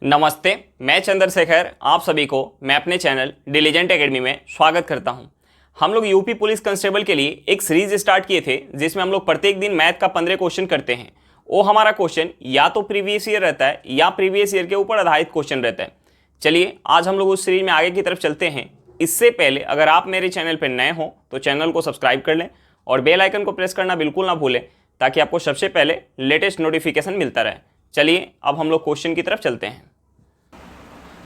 नमस्ते, मैं चंद्रशेखर आप सभी को मैं अपने चैनल डिलीजेंट एकेडमी में स्वागत करता हूं। हम लोग यूपी पुलिस कांस्टेबल के लिए एक सीरीज स्टार्ट किए थे जिसमें हम लोग प्रत्येक दिन मैथ का 15 क्वेश्चन करते हैं। वो हमारा क्वेश्चन या तो प्रीवियस ईयर रहता है या प्रीवियस ईयर के ऊपर आधारित क्वेश्चन रहता है। चलिए आज हम लोग उस सीरीज में आगे की तरफ चलते हैं। इससे पहले अगर आप मेरे चैनल पर नए हो तो चैनल को सब्सक्राइब कर लें और बेल आइकन को प्रेस करना बिल्कुल ना भूलें ताकि आपको सबसे पहले लेटेस्ट नोटिफिकेशन मिलता रहे। चलिए अब हम लोग क्वेश्चन की तरफ चलते हैं।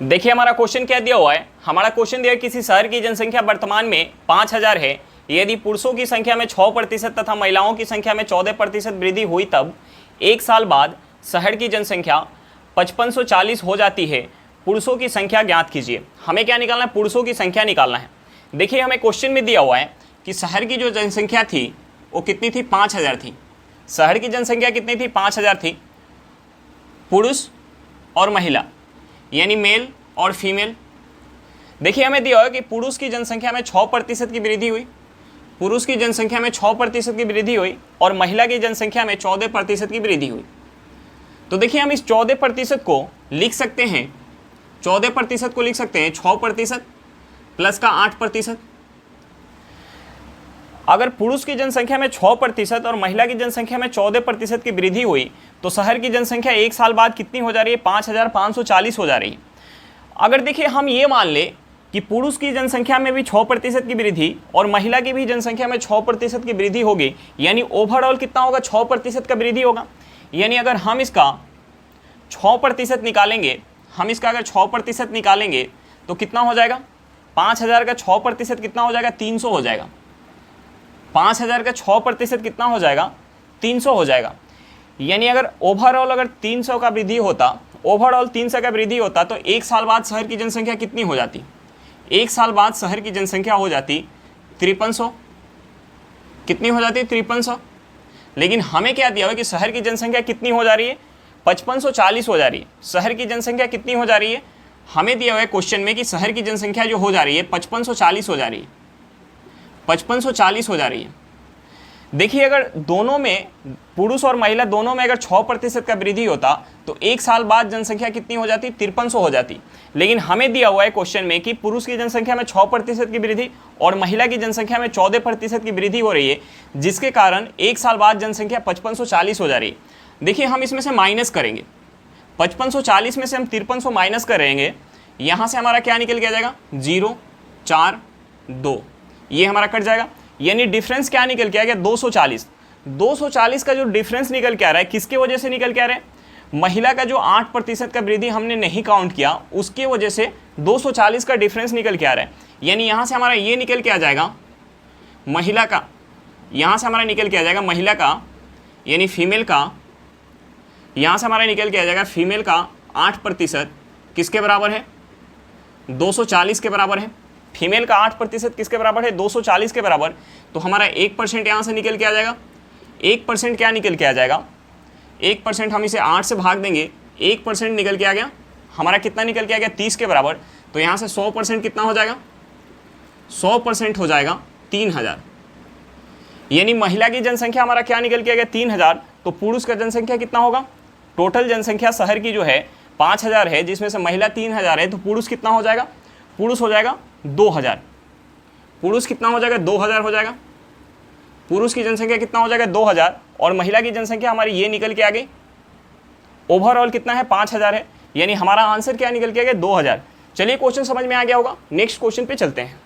देखिए हमारा क्वेश्चन क्या दिया हुआ है। हमारा क्वेश्चन दिया किसी शहर की जनसंख्या वर्तमान में 5000 है। यदि पुरुषों की संख्या में 6% तथा महिलाओं की संख्या में 14% वृद्धि हुई तब एक साल बाद शहर की जनसंख्या 5540 हो जाती है। पुरुषों की संख्या ज्ञात कीजिए। हमें क्या निकालना है? पुरुषों की संख्या निकालना है। देखिए हमें क्वेश्चन में दिया हुआ है कि शहर की जो जनसंख्या थी वो कितनी थी? 5000 थी। शहर की जनसंख्या कितनी थी? 5000 थी। पुरुष और महिला यानी मेल और फीमेल। देखिए हमें दिया हुआ है कि पुरुष की जनसंख्या में 6% की वृद्धि हुई, पुरुष की जनसंख्या में 6% की वृद्धि हुई और महिला की जनसंख्या में 14% की वृद्धि हुई। तो देखिए हम इस 14% को लिख सकते हैं, 14% को लिख सकते हैं 6% प्लस का 8%। अगर पुरुष की जनसंख्या में 6% और महिला की जनसंख्या में 14% की वृद्धि हुई तो शहर की जनसंख्या एक साल बाद कितनी हो जा रही है? 5540 हो जा रही है। अगर देखिए हम ये मान ले कि पुरुष की जनसंख्या में भी 6% की वृद्धि और महिला की भी जनसंख्या में 6% की वृद्धि होगी, यानी ओवरऑल कितना होगा? 6% का वृद्धि होगा। यानी अगर हम इसका 6% निकालेंगे, हम इसका अगर 6% निकालेंगे तो कितना हो जाएगा? 5000 का 6% कितना हो जाएगा? 300 हो जाएगा। 5000 का 6% कितना हो जाएगा? 300 हो जाएगा। यानी अगर ओवरऑल अगर 300 का वृद्धि होता, ओवरऑल 300 का वृद्धि होता तो एक साल बाद शहर की जनसंख्या कितनी हो जाती? एक साल बाद शहर की जनसंख्या हो जाती 5300। कितनी हो जाती? 5300। लेकिन हमें क्या दिया हुआ कि शहर की जनसंख्या कितनी हो जा रही है? 5540 हो जा रही है। शहर की जनसंख्या कितनी हो जा रही है? हमें दिया हुआ है क्वेश्चन में कि शहर की जनसंख्या जो हो जा रही है 5540 हो जा रही है, 5540 हो जा रही है। देखिए अगर दोनों में, पुरुष और महिला दोनों में अगर 6% का वृद्धि होता तो एक साल बाद जनसंख्या कितनी हो जाती? 5300 हो जाती। लेकिन हमें दिया हुआ है क्वेश्चन में कि पुरुष की जनसंख्या में 6% की वृद्धि और महिला की जनसंख्या में 14% की वृद्धि हो रही है, जिसके कारण एक साल बाद जनसंख्या 5540 हो जा रही है। देखिए हम इसमें से माइनस करेंगे, 5540 में से हम 5300 माइनस करेंगे, यहाँ से हमारा क्या निकल के आ जाएगा? 0 4 2, ये हमारा कट जाएगा। यानी डिफरेंस क्या निकल के आ गया? 240। 240 का जो डिफरेंस निकल के आ रहा है किसके वजह से निकल के आ रहा है? महिला का जो 8% का वृद्धि हमने नहीं काउंट किया उसके वजह से 240 का डिफरेंस निकल के आ रहा है। यानी यहाँ से हमारा ये निकल के आ जाएगा महिला का, यहाँ से हमारा निकल के आ जाएगा महिला का यानी फीमेल का, यहाँ से हमारा निकल के आ जाएगा फीमेल का 8% किसके बराबर है? 240 के बराबर है। फीमेल का 8% किसके बराबर है? 240 के बराबर। तो हमारा 1% यहाँ से निकल के आ जाएगा। 1% क्या निकल के आ जाएगा? 1% हम इसे 8 से भाग देंगे, 1% निकल के आ गया। हमारा कितना निकल के आ गया? 30 के बराबर। तो यहाँ से 100% कितना हो जाएगा? 100% हो जाएगा 3000। यानी महिला की जनसंख्या हमारा क्या निकल के आ गया? 3000। तो पुरुष का जनसंख्या कितना होगा? टोटल जनसंख्या शहर की जो है 5000 है, जिसमें से महिला 3000 है, तो पुरुष कितना हो जाएगा? पुरुष हो जाएगा 2000। पुरुष कितना हो जाएगा? 2000 हो जाएगा। पुरुष की जनसंख्या कितना हो जाएगा? 2000 और महिला की जनसंख्या हमारी ये निकल के आ गई। ओवरऑल कितना है? 5000 है। यानी हमारा आंसर क्या निकल के आ गया? 2000। चलिए क्वेश्चन समझ में आ गया होगा। नेक्स्ट क्वेश्चन पे चलते हैं।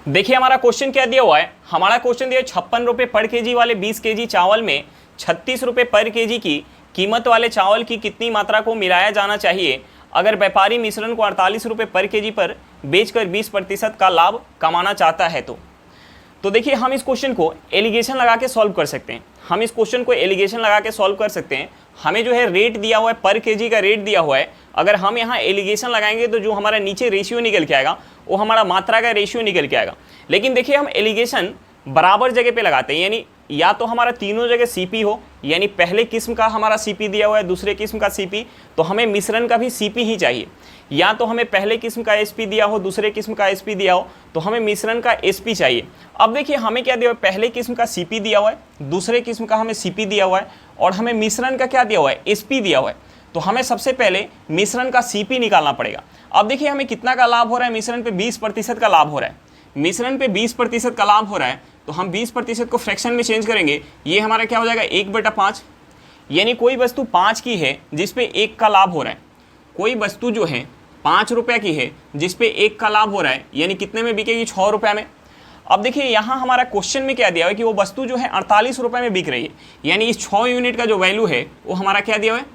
देखिए हमारा क्वेश्चन क्या दिया हुआ है। हमारा क्वेश्चन दिया 56 रुपये पर केजी वाले 20 केजी चावल में 36 रुपये पर केजी की कीमत वाले चावल की कितनी मात्रा को मिलाया जाना चाहिए अगर व्यापारी मिश्रण को 48 रुपये पर केजी पर बेचकर 20% का लाभ कमाना चाहता है तो देखिए हम इस क्वेश्चन को एलिगेशन लगा के सॉल्व कर सकते हैं। हम इस क्वेश्चन को एलिगेशन लगा के सॉल्व कर सकते हैं। हमें जो है रेट दिया हुआ है, पर केजी का रेट दिया हुआ है। अगर हम यहाँ एलिगेशन लगाएंगे तो जो हमारा नीचे रेशियो निकल के आएगा वो हमारा मात्रा का रेशियो निकल के आएगा। लेकिन देखिए हम एलिगेशन बराबर जगह पे लगाते हैं, यानी या तो हमारा तीनों जगह सीपी हो, यानी पहले किस्म का हमारा सीपी दिया हुआ है, दूसरे किस्म का सीपी, तो हमें मिश्रण का भी सीपी ही चाहिए। या तो हमें पहले किस्म का एसपी दिया हो, दूसरे किस्म का एसपी दिया हो, तो हमें मिश्रण का एसपी चाहिए। अब देखिए हमें क्या दिया हुआ है? पहले किस्म का सीपी दिया हुआ है, दूसरे किस्म का हमें सीपी दिया हुआ है और हमें मिश्रण का क्या दिया हुआ है? एसपी दिया हुआ है। तो हमें सबसे पहले मिश्रण का CP निकालना पड़ेगा। अब देखिए हमें कितना का लाभ हो रहा है, मिश्रण पे 20% का लाभ हो रहा है। मिश्रण पे 20% का लाभ हो रहा है तो हम 20% को फ्रैक्शन में चेंज करेंगे, ये हमारा क्या हो जाएगा 1/5। यानी कोई वस्तु 5 की है जिस पे 1 का लाभ हो रहा है, कोई वस्तु जो है 5 रुपये की है जिस पे 1 का लाभ हो रहा है, यानी कितने में बिकेगी 6 रुपये में। अब देखिए यहाँ हमारा क्वेश्चन में क्या दिया हुआ है कि वो वस्तु जो है 48 रुपये में बिक रही है, यानी इस 6 यूनिट का जो वैल्यू है वो हमारा क्या दिया हुआ है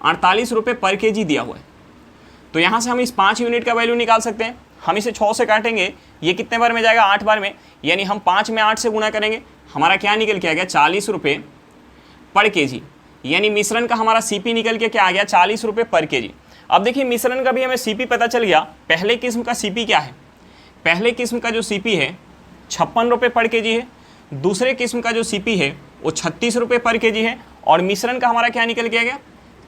48 रुपये पर केजी दिया हुआ है। तो यहाँ से हम इस 5 यूनिट का वैल्यू निकाल सकते हैं। हम इसे 6 से काटेंगे, ये कितने बार में जाएगा 8 बार में, यानी हम 5 में 8 से गुणा करेंगे, हमारा क्या निकल के आ गया 40 रुपये पर केजी। यानी मिश्रण का हमारा CP निकल के क्या आ गया 40 रुपये पर केजी। अब देखिए मिश्रण का भी हमें CP पता चल गया। पहले किस्म का CP क्या है, पहले किस्म का जो CP है 56 रुपये पर केजी है, दूसरे किस्म का जो CP है वो 36 रुपये पर केजी है, और मिश्रण का हमारा क्या निकल के आ गया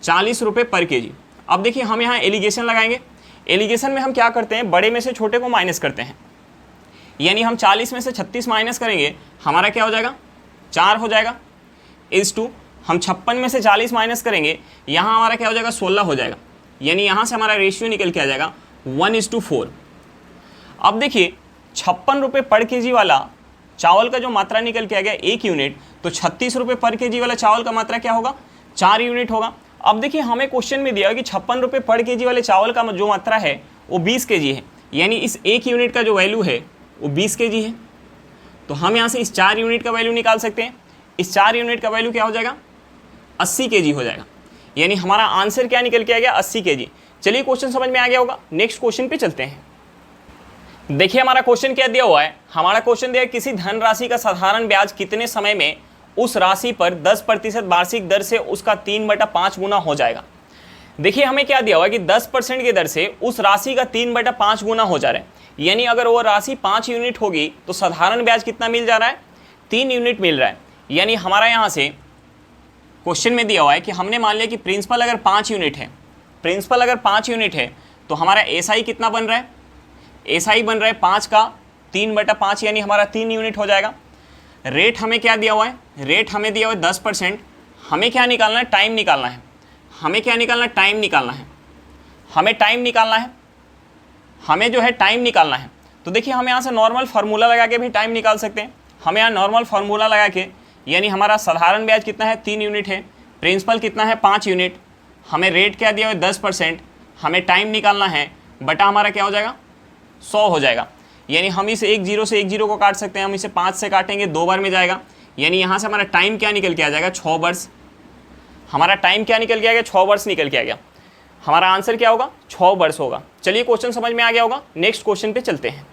40 रुपये पर केजी। अब देखिए हम यहाँ एलिगेशन लगाएंगे। एलिगेशन में हम क्या करते हैं, बड़े में से छोटे को माइनस करते हैं, यानी हम 40 में से 36 माइनस करेंगे, हमारा क्या हो जाएगा 4 हो जाएगा। इज टू हम 56 में से 40 माइनस करेंगे, यहाँ हमारा क्या हो जाएगा 16 हो जाएगा, यानी यहाँ से हमारा रेशियो निकल के आ जाएगा 1:4। अब देखिए 56 रुपये पर केजी वाला चावल का जो मात्रा निकल के आ गया 1 यूनिट, तो 36 रुपये पर केजी वाला चावल का मात्रा क्या होगा 4 यूनिट होगा। अब देखिए हमें क्वेश्चन में दिया है कि 56 रुपये पर केजी वाले चावल का जो मात्रा है वो 20 केजी है, यानी इस 1 यूनिट का जो वैल्यू है वो 20 केजी है। तो हम यहाँ से इस 4 यूनिट का वैल्यू निकाल सकते हैं। इस 4 यूनिट का वैल्यू क्या हो जाएगा 80 केजी हो जाएगा, यानी हमारा आंसर क्या निकल के आ गया 80 केजी। चलिए क्वेश्चन समझ में आ गया होगा, नेक्स्ट क्वेश्चन पे चलते हैं। देखिए हमारा क्वेश्चन क्या दिया हुआ है, हमारा क्वेश्चन दिया है किसी धनराशि का साधारण ब्याज कितने समय में उस राशि पर 10% वार्षिक दर से उसका 3/5 गुना हो जाएगा। देखिए हमें क्या दिया हुआ है कि 10% की दर से उस राशि का 3/5 गुना हो जा रहा है, यानी अगर वो राशि 5 यूनिट होगी तो साधारण ब्याज कितना मिल जा रहा है 3 यूनिट मिल रहा है। यानी हमारा यहाँ से क्वेश्चन में दिया हुआ है कि हमने मान लिया कि प्रिंसिपल अगर 5 यूनिट है, प्रिंसिपल अगर 5 यूनिट है तो हमारा SI कितना बन रहा है, SI बन रहा है 5 का 3/5, यानी हमारा 3 यूनिट हो जाएगा। रेट हमें क्या दिया हुआ है, रेट हमें दिया हुआ है 10%। हमें क्या निकालना है, टाइम निकालना है। हमें क्या निकालना है, टाइम निकालना है। हमें टाइम निकालना है, हमें जो है टाइम निकालना है। तो देखिए हम यहाँ से नॉर्मल फार्मूला लगा के भी टाइम निकाल सकते हैं। हमें यहाँ नॉर्मल फार्मूला लगा के, यानी हमारा साधारण ब्याज कितना है 3 यूनिट है, प्रिंसिपल कितना है 5 यूनिट, हमें रेट क्या दिया हुआ है 10%, हमें टाइम निकालना है, बटा हमारा क्या हो जाएगा 100 हो जाएगा। यानी हम इसे 1 0 से 1 0 को काट सकते हैं, हम इसे 5 से काटेंगे 2 बार में जाएगा, यानी यहाँ से हमारा टाइम क्या निकल के आ जाएगा 6 वर्ष। हमारा टाइम क्या निकल के आ गया 6 वर्ष निकल के आ गया। हमारा आंसर क्या होगा 6 वर्ष होगा। चलिए क्वेश्चन समझ में आ गया होगा, नेक्स्ट क्वेश्चन पे चलते हैं।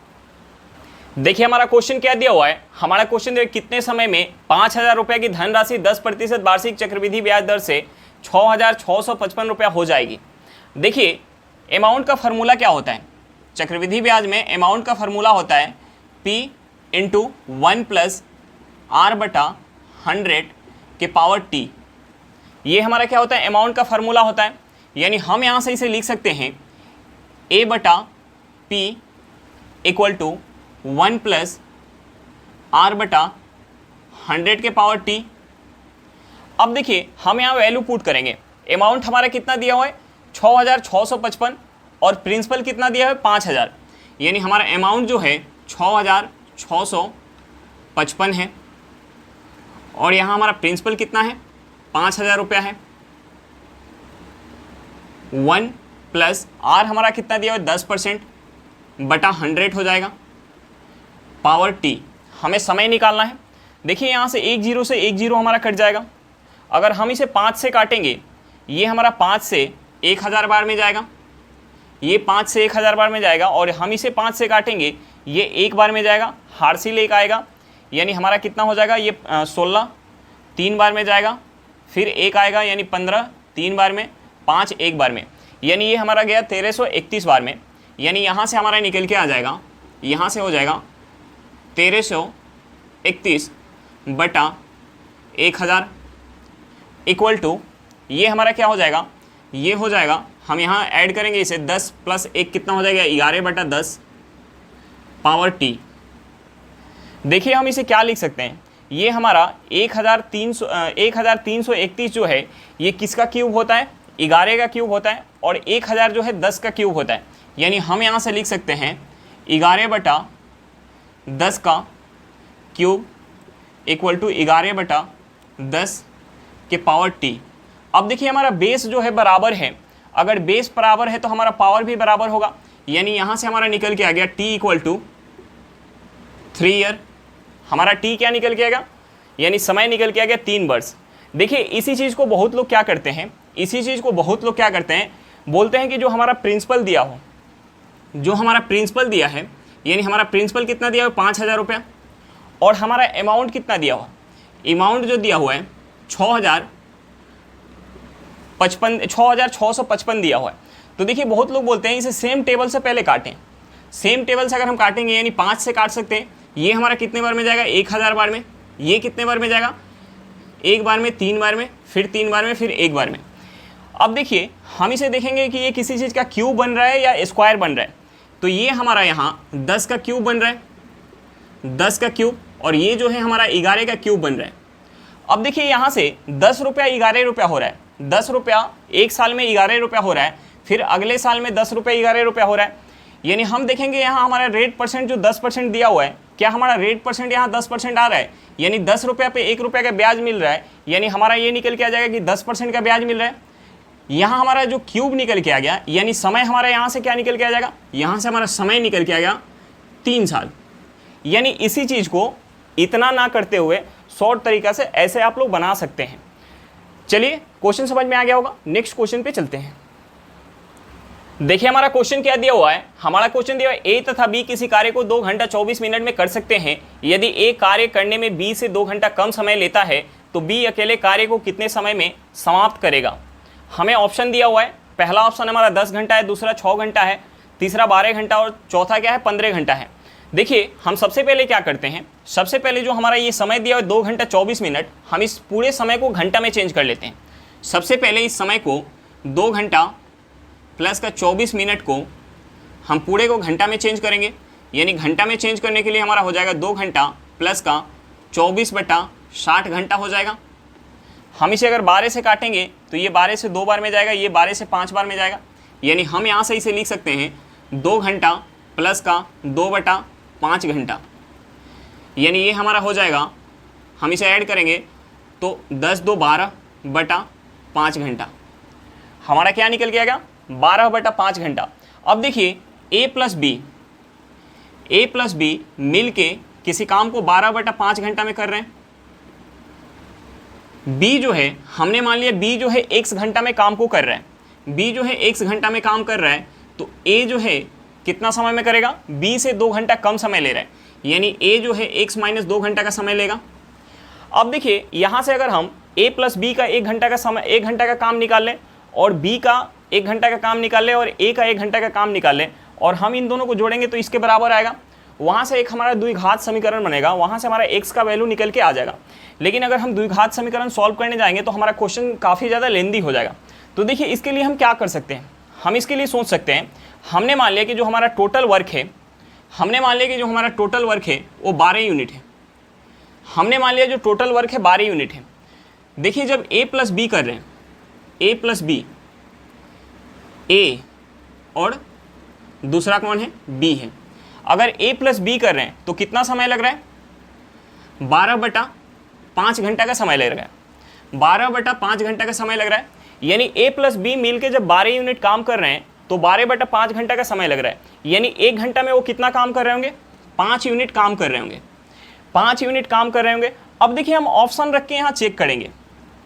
देखिए हमारा क्वेश्चन क्या दिया हुआ है, हमारा क्वेश्चन दिया कितने समय में 5,000 रुपये की धनराशि 10% वार्षिक चक्रवृद्धि ब्याज दर से 6,655 रुपया हो जाएगी। देखिए अमाउंट का फॉर्मूला क्या होता है, चक्रवृद्धि ब्याज में अमाउंट का फॉर्मूला होता है P × 1 + R/100 के पावर T। ये हमारा क्या होता है, अमाउंट का फार्मूला होता है। यानी हम यहाँ से इसे लिख सकते हैं A/P = 1 + R/100 के पावर T। अब देखिए हम यहाँ वैल्यू पुट करेंगे। अमाउंट हमारा कितना दिया हुआ है 6,655 और प्रिंसिपल कितना दिया है 5,000, यानी हमारा अमाउंट जो है 6,655 है, और यहाँ हमारा प्रिंसिपल कितना है 5,000 रुपया है। 1 + R हमारा कितना दिया हुआ है 10% बटा 100 हो जाएगा पावर T। हमें समय निकालना है। देखिए यहाँ से 1 0 से 1 0 हमारा कट जाएगा। अगर हम इसे 5 से काटेंगे, ये हमारा 5 से 1000 बार में जाएगा, ये 5 से 1000 बार में जाएगा, और हम इसे 5 से काटेंगे, ये 1 बार में जाएगा, हार्सिल 1 आएगा, यानी हमारा कितना हो जाएगा ये 16 3 बार में जाएगा, फिर 1 आएगा यानी 15 3 बार में, 5 1 बार में, यानी ये हमारा गया 1331 बार में। यानी यहाँ से हमारा निकल के आ जाएगा, यहाँ से हो जाएगा 1331 बटा 1000 इक्वल टू, ये हमारा क्या हो जाएगा, ये हो जाएगा, हम यहाँ ऐड करेंगे इसे 10 + 1 कितना हो जाएगा 11/10 पावर T। देखिए हम इसे क्या लिख सकते हैं, ये हमारा 1331 जो है ये किसका क्यूब होता है, 11 का क्यूब होता है और 1000 जो है 10 का क्यूब होता है। यानी हम यहाँ से लिख सकते हैं 11/10 का क्यूब इक्वल टू 11/10 के पावर टी। अब देखिए हमारा बेस जो है बराबर है, अगर बेस बराबर है तो हमारा पावर भी बराबर होगा। यानी यहाँ से हमारा निकल के आ गया टी इक्वल टू 3 ईयर। हमारा टी क्या निकल के आएगा, यानी समय निकल के आ गया 3 वर्ष। देखिए इसी चीज़ को बहुत लोग क्या करते हैं, बोलते हैं कि जो हमारा प्रिंसिपल दिया हो, जो हमारा प्रिंसिपल दिया है, यानी हमारा प्रिंसिपल कितना दिया हो 5000 रुपया, और हमारा अमाउंट कितना दिया हुआ, अमाउंट जो दिया हुआ है 6655 दिया हुआ है। तो देखिए बहुत लोग बोलते हैं इसे सेम टेबल से पहले काटें। सेम टेबल से अगर हम काटेंगे यानी 5 से काट सकते हैं। ये हमारा कितने बार में जाएगा, 1000 बार में। ये कितने बार में जाएगा, 1 बार में, 3 बार में, फिर 3 बार में, फिर 1 बार में। अब देखिए हम इसे देखेंगे कि ये किसी चीज़ का क्यूब बन रहा है या स्क्वायर बन रहा है। तो ये हमारा यहाँ 10 का क्यूब बन रहा है, 10 का क्यूब, और ये जो है हमारा 11 का क्यूब बन रहा है। अब देखिए यहाँ से 10 रुपया 11 रुपया हो रहा है, 10 रुपया एक साल में 11 रुपया हो रहा है, फिर अगले साल में 10 रुपये 11 रुपया हो रहा है। यानी हम देखेंगे यहाँ हमारा रेट परसेंट जो 10% दिया हुआ है, क्या हमारा रेट परसेंट यहाँ 10% आ रहा है, यानी 10 रुपया पे 1 रुपया का ब्याज मिल रहा है। यानी हमारा ये निकल के आ जाएगा कि 10% का ब्याज मिल रहा है। यहाँ हमारा जो क्यूब निकल के आ गया, यानी समय हमारा यहाँ से क्या निकल के आ जाएगा, यहाँ से हमारा समय निकल के आ गया 3 साल। यानी इसी चीज़ को इतना ना करते हुए शॉर्ट तरीका से ऐसे आप लोग बना सकते हैं। चलिए क्वेश्चन समझ में आ गया होगा, नेक्स्ट क्वेश्चन पे चलते हैं। देखिए हमारा क्वेश्चन क्या दिया हुआ है, हमारा क्वेश्चन दिया हुआ है ए तथा बी किसी कार्य को 2 घंटा 24 मिनट में कर सकते हैं। यदि ए कार्य करने में बी से 2 घंटा कम समय लेता है तो बी अकेले कार्य को कितने समय में समाप्त करेगा। हमें ऑप्शन दिया हुआ है, पहला ऑप्शन हमारा 10 घंटा है, दूसरा 6 घंटा है, तीसरा 12 घंटा और चौथा क्या है 15 घंटा है। देखिए हम सबसे पहले क्या करते हैं, सबसे पहले जो हमारा ये समय दिया हुआ है 2 घंटा 24 मिनट, हम इस पूरे समय को घंटा में चेंज कर लेते हैं। सबसे पहले इस समय को 2 घंटा प्लस का 24 मिनट को हम पूरे को घंटा में चेंज करेंगे। यानी घंटा में चेंज करने के लिए हमारा हो जाएगा 2 घंटा प्लस का 24/60 घंटा हो जाएगा। हम इसे अगर 12 से काटेंगे तो ये 12 से 2 बार में जाएगा, ये 12 से 5 बार में जाएगा। यानी हम यहाँ से इसे लिख सकते हैं 2 घंटा प्लस का 2/5 घंटा। यानी ये हमारा हो जाएगा, हम इसे ऐड करेंगे तो 10 2 12/5 घंटा। हमारा क्या निकल के आएगा 12/5 घंटा। अब देखिए ए प्लस बी मिल के किसी काम को 12/5 घंटा में कर रहे हैं। बी जो है, हमने मान लिया बी जो है x घंटा में काम को कर रहा है, बी जो है x घंटा में काम कर रहा है, तो ए जो है कितना समय में करेगा, बी से 2 घंटा कम समय ले रहा है। यानी ए जो है x - 2 घंटा का समय लेगा। अब देखिए यहाँ से अगर हम a प्लस बी का 1 घंटा का समय, 1 घंटा का काम निकाल लें, और b का 1 घंटा का काम निकाल लें, और a का 1 घंटा का काम निकाल लें, और हम इन दोनों को जोड़ेंगे तो इसके बराबर आएगा। वहाँ से एक हमारा द्विघात समीकरण बनेगा, वहाँ से हमारा x का वैल्यू निकल के आ जाएगा। लेकिन अगर हम द्विघात समीकरण सॉल्व करने जाएंगे तो हमारा क्वेश्चन काफ़ी ज़्यादा लेंदी हो जाएगा। तो देखिए इसके लिए हम क्या कर सकते हैं, हम इसके लिए सोच सकते हैं, हमने मान लिया कि जो हमारा टोटल वर्क है, वो 12 यूनिट है। हमने मान लिया जो टोटल वर्क है 12 यूनिट है। देखिए जब a प्लस बी कर रहे हैं, a प्लस बी, a और दूसरा कौन है, b है। अगर a प्लस बी कर रहे हैं तो कितना समय लग रहा है, 12/5 घंटा का समय लग रहा है, 12/5 घंटा का समय लग रहा है। यानी a प्लस बी मिल के जब 12 यूनिट काम कर रहे हैं तो 12/5 घंटा का समय लग रहा है। यानी 1 घंटा में वो कितना काम कर रहे होंगे, 5 यूनिट काम कर रहे होंगे, 5 यूनिट काम कर रहे होंगे। अब देखिए हम ऑप्शन रख के यहाँ चेक करेंगे,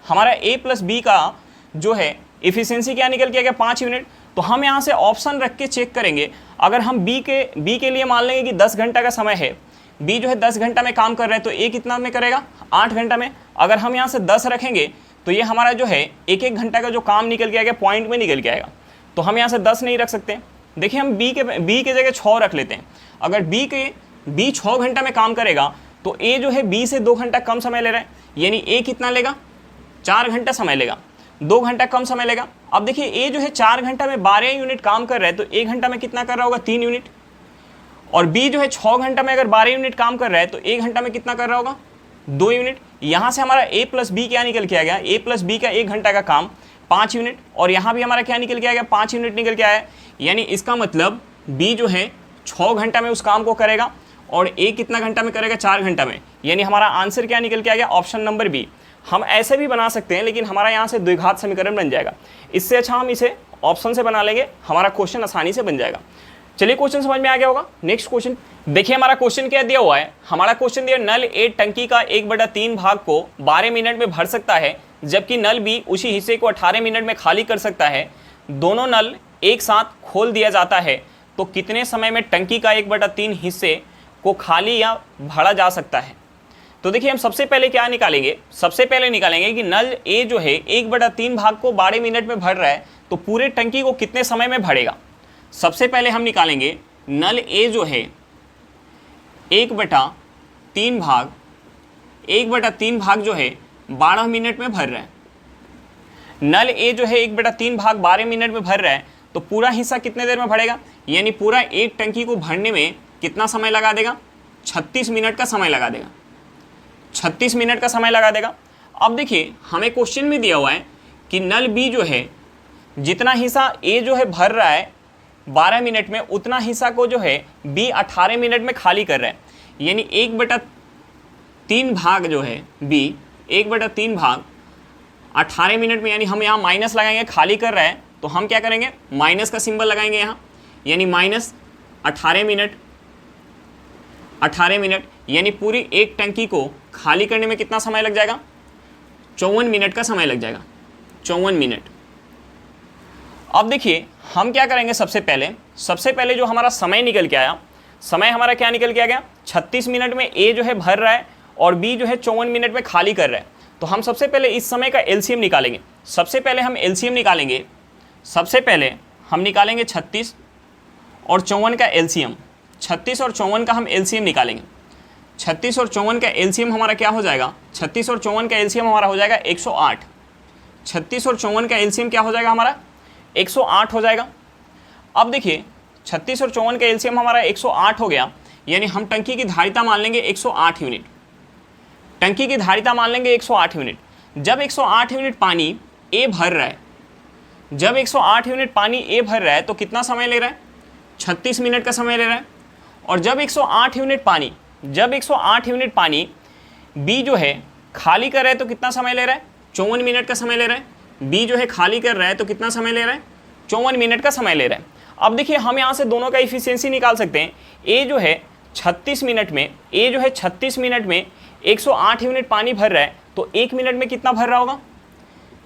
हमारा a प्लस बी का जो है इफिशियंसी क्या निकल के आ गया 5 यूनिट। तो हम यहाँ से ऑप्शन रख के चेक करेंगे। अगर हम b के लिए मान लेंगे कि 10 घंटा का समय है, b जो है 10 घंटा में काम कर रहे हैं, तो a कितना में करेगा, 8 घंटा में। अगर हम यहाँ से 10 रखेंगे तो ये हमारा जो है 1-1 घंटा का जो काम निकल के आएगा पॉइंट में निकल के आएगा। तो हम यहाँ से 10 नहीं रख सकते। देखिए हम b के जगह 6 रख लेते हैं। अगर b 6 घंटा में काम करेगा तो a जो है b से 2 घंटा कम समय ले रहा है। यानी a कितना लेगा, 4 घंटा समय लेगा, 2 घंटा कम समय लेगा। अब देखिए a जो है 4 घंटा में 12 यूनिट काम कर रहा है, तो 1 घंटा में कितना कर रहा होगा, 3 यूनिट। और b जो है 6 घंटा में अगर 12 यूनिट काम कर रहा है तो 1 घंटा में कितना कर रहा होगा, 2 यूनिट। यहाँ से हमारा a प्लस बी क्या निकल के आ गया, a प्लस बी का 1 घंटा का काम 5 यूनिट, और यहाँ भी हमारा क्या निकल के आएगा, 5 यूनिट निकल के आया। यानी इसका मतलब बी जो है 6 घंटा में उस काम को करेगा और ए कितना घंटा में करेगा, 4 घंटा में। यानी हमारा आंसर क्या निकल के आ गया, ऑप्शन नंबर बी। हम ऐसे भी बना सकते हैं, लेकिन हमारा यहाँ से द्विघात समीकरण बन जाएगा। इससे अच्छा हम इसे ऑप्शन से बना लेंगे, हमारा क्वेश्चन आसानी से बन जाएगा। चलिए क्वेश्चन समझ में आ गया होगा। नेक्स्ट क्वेश्चन देखिए, हमारा क्वेश्चन क्या दिया हुआ है। हमारा क्वेश्चन दिया, नल ए टंकी का 1/3 भाग को 12 मिनट में भर सकता है, जबकि नल बी उसी हिस्से को 18 मिनट में खाली कर सकता है। दोनों नल एक साथ खोल दिया जाता है तो कितने समय में टंकी का 1/3 हिस्से को खाली या भरा जा सकता है। तो देखिए, हम सबसे पहले क्या निकालेंगे, सबसे पहले निकालेंगे कि नल ए जो है 1/3 भाग को 12 मिनट में भर रहा है, तो पूरे टंकी को कितने समय में भरेगा। सबसे पहले हम निकालेंगे नल ए जो है 1/3 भाग जो है 12 मिनट में भर रहा है। नल ए जो है 1/3 भाग 12 मिनट में भर रहा है, तो पूरा हिस्सा कितने देर में भरेगा, यानी पूरा एक टंकी को भरने में कितना समय लगा देगा, 36 मिनट का समय लगा देगा। 36 मिनट का समय लगा देगा। अब देखिए, हमें क्वेश्चन में दिया हुआ है कि नल बी जो है जितना हिस्सा ए जो है भर रहा है 12 मिनट में, उतना हिस्सा को जो है बी 18 मिनट में खाली कर रहा है। यानी 1/3 भाग जो है बी 1/3 भाग 18 मिनट में, यानी हम यहाँ माइनस लगाएंगे, खाली कर रहा है तो हम क्या करेंगे, माइनस का सिंबल लगाएंगे यहाँ, यानी माइनस 18 मिनट, यानी पूरी एक टंकी को खाली करने में कितना समय लग जाएगा, 54 मिनट का समय लग जाएगा, 54 मिनट। अब देखिए, हम क्या करेंगे, सबसे पहले जो हमारा समय निकल के आया, समय हमारा क्या निकल के आ गया, 36 मिनट में ए जो है भर रहा है और बी जो है 54 मिनट में खाली कर रहा है। तो हम सबसे पहले इस समय का एलसीएम निकालेंगे। सबसे पहले हम एलसीएम निकालेंगे, सबसे पहले हम निकालेंगे 36 और 54 का एलसीएम। 36 और 54 का हम एलसीएम निकालेंगे। 36 और 54 का एलसीएम हमारा क्या हो जाएगा, 36 और 54 का एलसीएम हमारा हो जाएगा 108। 36 और 54 का एलसीएम क्या हो जाएगा हमारा, 108 हो जाएगा। अब देखिए, 36 और 54 का एलसीएम हमारा 108 हो गया, यानी हम टंकी की धारिता मान लेंगे 108 यूनिट। टंकी की धारिता मान लेंगे 108 यूनिट। जब 108 यूनिट पानी ए भर रहा है, जब 108 यूनिट पानी ए भर रहा है तो कितना समय ले रहा है, 36 मिनट का समय ले रहा है। और जब 108 यूनिट पानी बी जो है खाली कर रहा है तो कितना समय ले रहा है, 54 मिनट का समय ले रहा है। बी जो है खाली कर रहा है तो कितना समय ले रहा है, 54 मिनट का समय ले रहा है। अब देखिए, हम यहाँ से दोनों का इफिशियंसी निकाल सकते हैं। ए जो है 36 मिनट में 108 यूनिट पानी भर रहा है, तो 1 मिनट में कितना भर रहा होगा,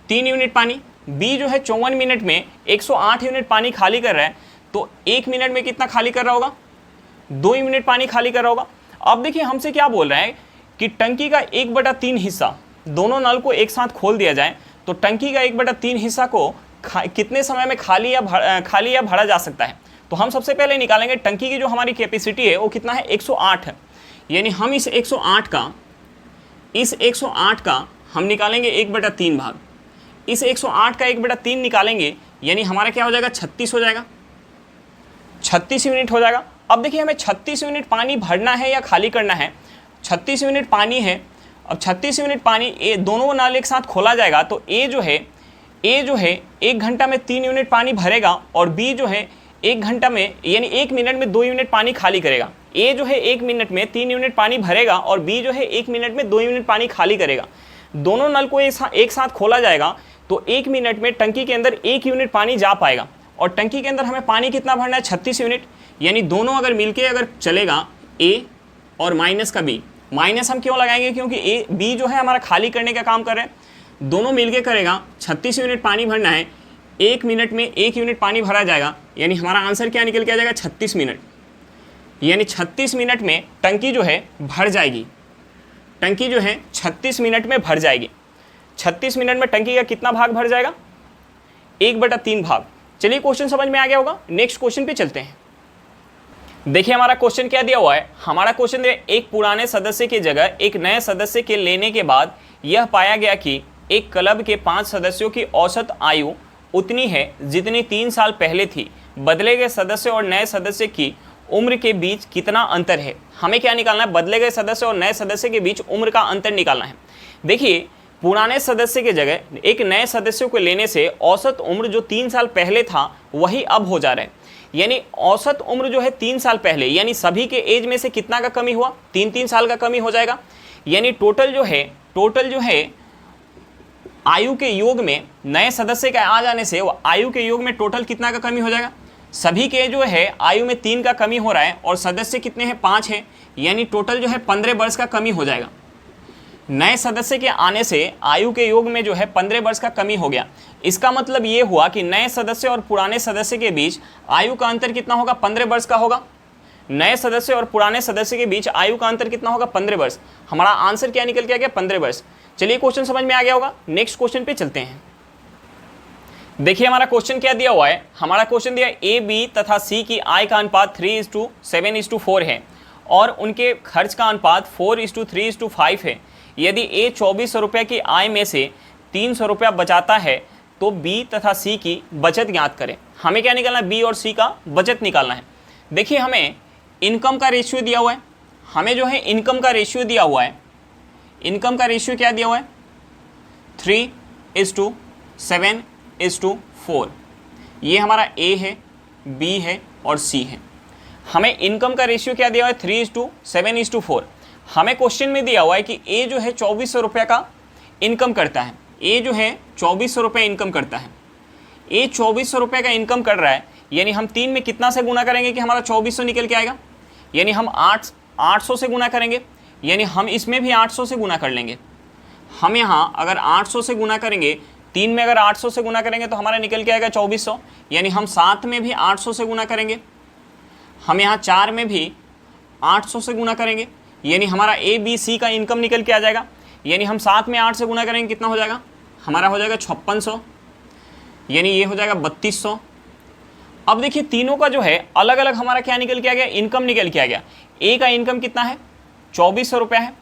3 यूनिट पानी। बी जो है 54 मिनट में 108 यूनिट पानी खाली कर रहा है, तो 1 मिनट में कितना खाली कर रहा होगा, 2 यूनिट पानी खाली कर रहा होगा। अब देखिए, हमसे क्या बोल रहा है कि टंकी का 1/3 हिस्सा, दोनों नल को एक साथ खोल दिया जाए तो टंकी का 1/3 हिस्सा को कितने समय में खाली या भरा जा सकता है। तो हम सबसे पहले निकालेंगे टंकी की जो हमारी कैपेसिटी है वो कितना है, 108 है। यानी हम इस 108 का हम निकालेंगे 1/3 भाग। इस 108 का 1/3 निकालेंगे, यानी हमारा क्या हो जाएगा, 36 हो जाएगा, 36 यूनिट हो जाएगा। अब देखिए, हमें 36 यूनिट पानी भरना है या खाली करना है। 36 यूनिट पानी है। अब 36 यूनिट पानी ए, दोनों नल एक साथ खोला जाएगा तो ए जो है 1 घंटा में 3 यूनिट पानी भरेगा और बी जो है 1 घंटा में, यानी 1 मिनट में 2 यूनिट पानी खाली करेगा। ए जो है 1 मिनट में 3 यूनिट पानी भरेगा और बी जो है 1 मिनट में 2 यूनिट पानी खाली करेगा। दोनों नल को एक साथ खोला जाएगा तो 1 मिनट में टंकी के अंदर 1 यूनिट पानी जा पाएगा। और टंकी के अंदर हमें पानी कितना भरना है, 36 यूनिट। यानी दोनों अगर मिलके अगर चलेगा, ए और माइनस का बी, माइनस हम क्यों लगाएंगे, क्योंकि ए बी जो है हमारा खाली करने का काम कर रहे हैं। दोनों मिलके करेगा, 36 यूनिट पानी भरना है, 1 मिनट में 1 यूनिट पानी भरा जाएगा, यानी हमारा आंसर क्या निकल के आ जाएगा, 36 मिनट। यानी 36 मिनट में टंकी जो है भर जाएगी। टंकी जो है 36 मिनट में भर जाएगी। 36 मिनट में टंकी का कितना भाग भर जाएगा, 1/3 भाग। चलिए, क्वेश्चन समझ में आ गया होगा। नेक्स्ट क्वेश्चन पे चलते हैं। देखिए, हमारा क्वेश्चन क्या दिया हुआ है। हमारा क्वेश्चन दिया, एक पुराने सदस्य की जगह एक नए सदस्य के लेने के बाद यह पाया गया कि एक क्लब के 5 सदस्यों की औसत आयु उतनी है जितनी 3 साल पहले थी। बदले गए सदस्य और नए सदस्य की उम्र के बीच कितना अंतर है। हमें क्या निकालना है, बदले गए सदस्य और नए सदस्य के बीच उम्र का अंतर निकालना है। देखिए, पुराने सदस्य के जगह एक नए सदस्य को लेने से औसत उम्र जो 3 साल पहले था वही अब हो जा रहा है। यानी औसत उम्र जो है 3 साल पहले, यानी सभी के एज में से कितना का कमी हुआ, 3-3 साल का कमी हो जाएगा। यानी टोटल जो है आयु के योग में नए सदस्य के आ जाने से आयु के योग में टोटल कितना का कमी हो जाएगा। सभी के जो है आयु में 3 का कमी हो रहा है और सदस्य कितने हैं, 5 हैं, यानी टोटल जो है 15 वर्ष का कमी हो जाएगा। नए सदस्य के आने से आयु के योग में जो है 15 वर्ष का कमी हो गया। इसका मतलब ये हुआ कि नए सदस्य और पुराने सदस्य के बीच आयु का अंतर कितना होगा, 15 वर्ष का होगा। नए सदस्य और पुराने सदस्य के बीच आयु का अंतर कितना होगा, 15 वर्ष। हमारा आंसर क्या निकल के आ गया, 15 वर्ष। चलिए क्वेश्चन समझ में आ गया होगा। नेक्स्ट क्वेश्चन पे चलते हैं। देखिए हमारा क्वेश्चन क्या दिया हुआ है। हमारा क्वेश्चन दिया ए, बी तथा सी की आय का अनुपात 3:7:4 है और उनके खर्च का अनुपात 4:3:5 है। यदि ए 2400 रुपये की आय में से 300 रुपया बचाता है तो बी तथा सी की बचत ज्ञात करें। हमें क्या निकालना है, बी और सी का बचत निकालना है। देखिए हमें इनकम का रेशियो दिया हुआ है, हमें जो है इनकम का रेशियो दिया हुआ है। इनकम का रेशियो क्या दिया हुआ है, 3:7:4। ये हमारा ए है, बी है और सी है। हमें इनकम का रेशियो क्या दिया हुआ है, 3:7:4। हमें क्वेश्चन में दिया हुआ है कि ए जो है 2400 रुपये का इनकम करता है। ए जो है 2400 रुपये इनकम करता है। ए 2400 रुपये का इनकम कर रहा है, यानी हम 3 में कितना से गुना करेंगे कि हमारा 2400 निकल के आएगा। यानी हम 800 से गुना करेंगे, यानी हम इसमें भी 800 से गुना कर लेंगे। हम यहाँ अगर 800 से गुना करेंगे, 3 में अगर 800 से गुना करेंगे तो हमारा निकल के आएगा 2400। यानी हम 7 में भी 800 से गुना करेंगे, हम यहाँ 4 में भी 800 से गुना करेंगे, यानी हमारा ए, बी, सी का इनकम निकल के आ जाएगा। यानी हम 7 में 8 से गुना करेंगे, कितना हो जाएगा, हमारा हो जाएगा 5600, यानी ये हो जाएगा 3200। अब देखिए तीनों का जो है अलग अलग हमारा क्या निकल के आ गया, इनकम निकल के आ गया। ए का इनकम कितना है, 2400 रुपये है।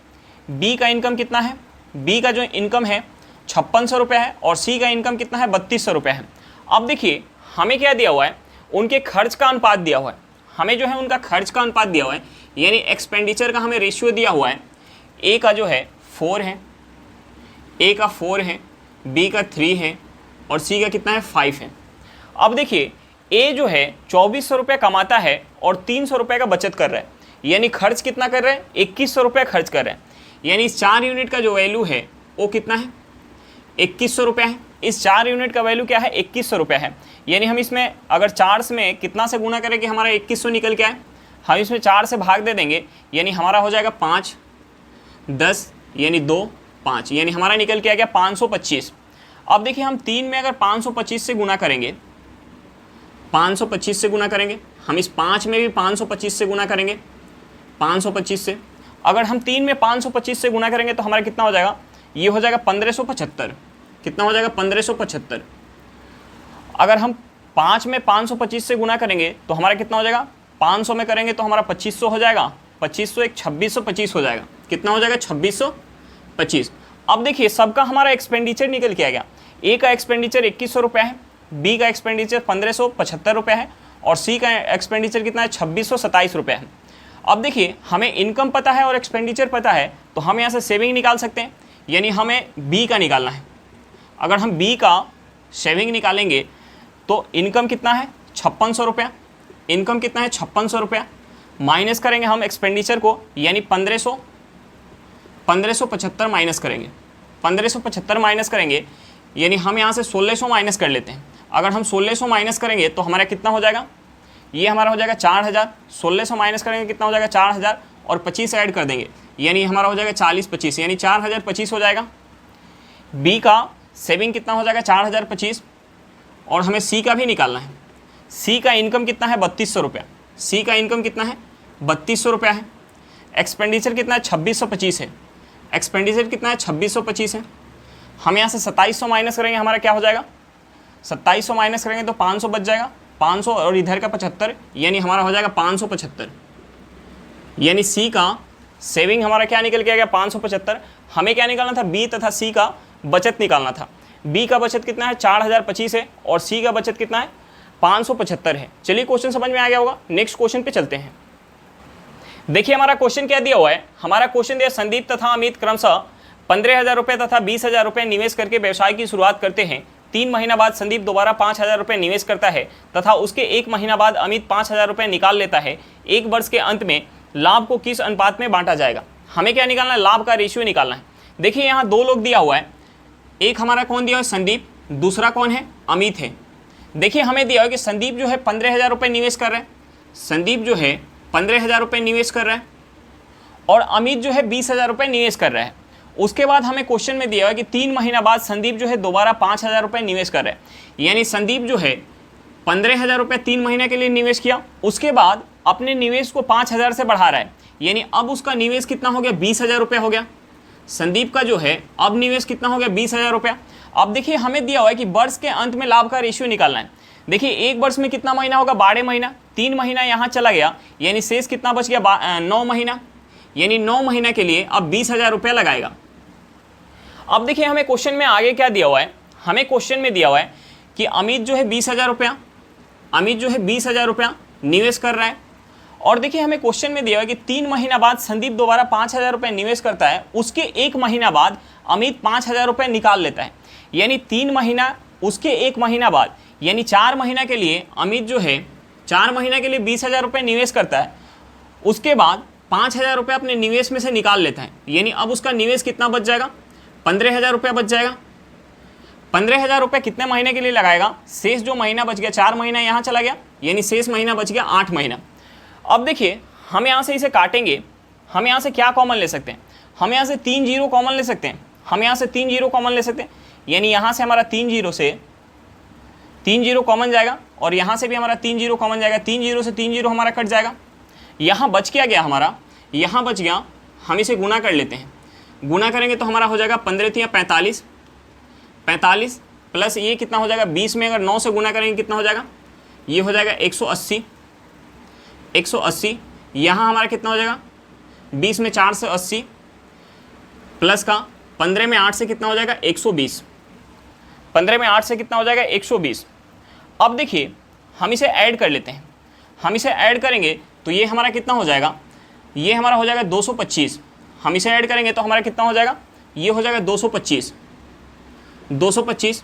बी का इनकम कितना है, बी का जो इनकम है 5600 रुपये है और सी का इनकम कितना है, 3200 रुपये है। अब देखिए हमें क्या दिया हुआ है, उनके खर्च का अनुपात दिया हुआ है। हमें जो है उनका खर्च का अनुपात दिया हुआ है, यानी एक्सपेंडिचर का हमें रेशियो दिया हुआ है। ए का जो है 4 है, ए का 4 है, बी का 3 है और सी का कितना है, 5 है। अब देखिए ए जो है 2400 रुपये कमाता है और 300 रुपये का बचत कर रहा है, यानी खर्च कितना कर रहा है, 2100 रुपये खर्च कर रहा है। यानी इस 4 यूनिट का जो वैल्यू है वो कितना है, 2100 रुपये है। इस 4 यूनिट का वैल्यू क्या है, 2100 रुपये है। यानी हम इसमें अगर 4 में कितना से गुना करें कि हमारा 2100 निकल के आए, हम इसमें 4 से भाग दे देंगे, यानी हमारा हो जाएगा 5, 10 यानी 2, 5, यानी हमारा निकल के आ गया 525। अब देखिए हम 3 में अगर 525 से गुना करेंगे, 525 से गुना करेंगे, हम इस 5 में भी 525 से गुना करेंगे, 525 से। अगर हम 3 में 525 से गुना करेंगे तो हमारा कितना हो जाएगा, ये हो जाएगा 1575। कितना हो जाएगा, 1575। अगर हम 5 में 525 से गुना करेंगे तो हमारा कितना हो जाएगा, 500 में करेंगे तो हमारा 2500 हो जाएगा, 2500 एक 2625 हो जाएगा। कितना हो जाएगा, 2625। अब देखिए सबका हमारा एक्सपेंडिचर निकल के आ गया। ए का एक्सपेंडिचर 2100 रुपये है, बी का एक्सपेंडिचर 1575 रुपये है और सी का एक्सपेंडिचर कितना है, 2627 रुपये है। अब देखिए हमें इनकम पता है और एक्सपेंडिचर पता है तो हम यहाँ से सेविंग निकाल सकते हैं, यानी हमें बी का निकालना है। अगर हम बी का सेविंग निकालेंगे तो इनकम कितना है, 5600 रुपया। इनकम कितना है, 5600 रुपया। माइनस करेंगे हम एक्सपेंडिचर को, यानी 1575 माइनस करेंगे। 1575 माइनस करेंगे, यानी हम यहाँ से 1600 माइनस कर लेते हैं। अगर हम 1600 माइनस करेंगे तो हमारा कितना हो जाएगा, ये हमारा हो जाएगा 4000। 1600 माइनस करेंगे कितना हो जाएगा, 4000 और 25 ऐड कर देंगे, यानी हमारा हो जाएगा 40-25, यानी 4025 हो जाएगा। बी का सेविंग कितना हो जाएगा, 4025। और हमें सी का भी निकालना है। सी का इनकम कितना है, 3200 रुपया। सी का इनकम कितना है, 3200 रुपया है। एक्सपेंडिचर कितना है, 2625 है। एक्सपेंडिचर कितना है, 2625 है। हम यहाँ से 2700 माइनस करेंगे, हमारा क्या हो जाएगा, 2700 माइनस करेंगे तो 500 बच जाएगा, 500 और इधर का 75, यानी हमारा हो जाएगा 575। यानी सी का सेविंग हमारा क्या निकल के आ गया, 575। हमें क्या निकालना था, बी तथा सी का बचत निकालना था। बी का बचत कितना है, 4025 है और सी का बचत कितना है, 575 है। चलिए क्वेश्चन समझ में आ गया होगा। नेक्स्ट क्वेश्चन पे चलते हैं। देखिए हमारा क्वेश्चन क्या दिया हुआ है। हमारा क्वेश्चन दिया, संदीप तथा अमित क्रमशः 15,000 रुपये तथा 20,000 रुपये निवेश करके व्यवसाय की शुरुआत करते हैं। 3 महीना बाद संदीप दोबारा 5,000 रुपये निवेश करता है तथा उसके 1 महीना बाद अमित 5,000 रुपये निकाल लेता है। एक वर्ष के अंत में लाभ को किस अनुपात में बांटा जाएगा? हमें क्या निकालना है? लाभ का रेशियो निकालना है। देखिए यहाँ 2 लोग दिया हुआ है, एक हमारा कौन दिया हुआ है? संदीप, दूसरा कौन है? अमित है। देखिए हमें दिया हुआ है कि संदीप जो है 15,000 रुपये निवेश कर रहा है, संदीप जो है 15,000 रुपये निवेश कर रहा है और अमित जो है 20,000 रुपये निवेश कर रहा है। उसके बाद हमें क्वेश्चन में दिया हुआ है कि 3 महीना बाद संदीप जो है दोबारा 5,000 रुपये निवेश कर रहा है। यानी संदीप जो है 15,000 रुपये 3 महीने के लिए निवेश किया, उसके बाद अपने निवेश को 5,000 से बढ़ा रहा है। यानी अब उसका निवेश कितना हो गया? 20,000 रुपये हो गया। संदीप का जो है अब निवेश कितना हो गया? 20,000 रुपया। अब देखिए हमें दिया हुआ है कि वर्ष के अंत में लाभ का रेशियो निकालना है। देखिए एक वर्ष में कितना महीना होगा? 12 महीना। 3 महीना यहाँ चला गया, यानी शेष कितना बच गया? 9 महीना। यानी 9 महीना के लिए अब 20,000 रुपया लगाएगा। अब देखिए हमें क्वेश्चन में आगे क्या दिया हुआ है? हमें क्वेश्चन में दिया हुआ है कि अमित जो है 20,000 रुपया, अमित जो है 20,000 रुपया निवेश कर रहा है और देखिए हमें क्वेश्चन में दिया हुआ है कि 3 महीना बाद संदीप दोबारा 5,000 रुपये निवेश करता है, उसके 1 महीना बाद अमित 5,000 रुपये निकाल लेता है। यानी 3 महीना, उसके 1 महीना बाद, यानी 4 महीना के लिए अमित जो है 4 महीना के लिए 20,000 रुपये निवेश करता है, उसके बाद 5,000 रुपये अपने निवेश में से निकाल लेता है। यानी अब उसका निवेश कितना बच जाएगा? 15,000 रुपया बच जाएगा। 15,000 रुपये कितने महीने के लिए लगाएगा? शेष जो महीना बच गया, 4 महीना यहाँ चला गया, यानी शेष महीना बच गया 8 महीना। अब देखिए हम यहाँ से इसे काटेंगे, हम यहाँ से क्या कॉमन ले सकते हैं? हम यहाँ से 3 जीरो कॉमन ले सकते हैं, हम यहाँ से 3 जीरो कॉमन ले सकते हैं। यानी यहाँ से हमारा 3 जीरो से 3 जीरो कॉमन जाएगा और यहाँ से भी हमारा 3 जीरो कॉमन जाएगा। 3 जीरो से 3 जीरो हमारा कट जाएगा। यहाँ बच क्या गया हमारा? यहाँ बच गया, हम इसे गुना कर लेते हैं। गुना करेंगे तो हमारा हो जाएगा 15 × 45, 45 प्लस ये कितना हो जाएगा? 20 में अगर 9 से गुना करेंगे कितना हो जाएगा? ये हो जाएगा 180, 180। यहाँ हमारा कितना हो जाएगा? 20 में 4 से 80 प्लस का 15 में 8 से कितना हो जाएगा? 120। 15 में 8 से कितना हो जाएगा? 120। अब देखिए हम इसे ऐड कर लेते हैं, हम इसे ऐड करेंगे तो ये हमारा कितना हो जाएगा? ये हमारा हो जाएगा 225। हम इसे ऐड करेंगे तो हमारा कितना हो जाएगा? ये हो जाएगा 225, 225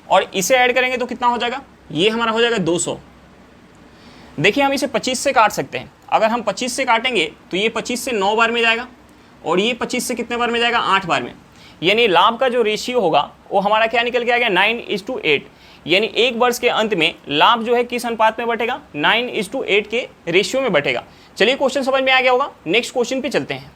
और इसे ऐड करेंगे तो कितना हो जाएगा? ये हमारा हो जाएगा 200। देखिए हम इसे 25 से काट सकते हैं। अगर हम 25 से काटेंगे तो ये 25 से 9 बार में जाएगा और ये 25 से कितने बार में जाएगा? 8 बार में। यानी लाभ का जो रेशियो होगा वो हमारा क्या निकल के आ गया? 9:8। यानी एक वर्ष के अंत में लाभ जो है किस अनुपात में बटेगा? 9:8 के रेशियो में बटेगा। चलिए क्वेश्चन समझ में आ गया होगा। नेक्स्ट क्वेश्चन पे चलते हैं।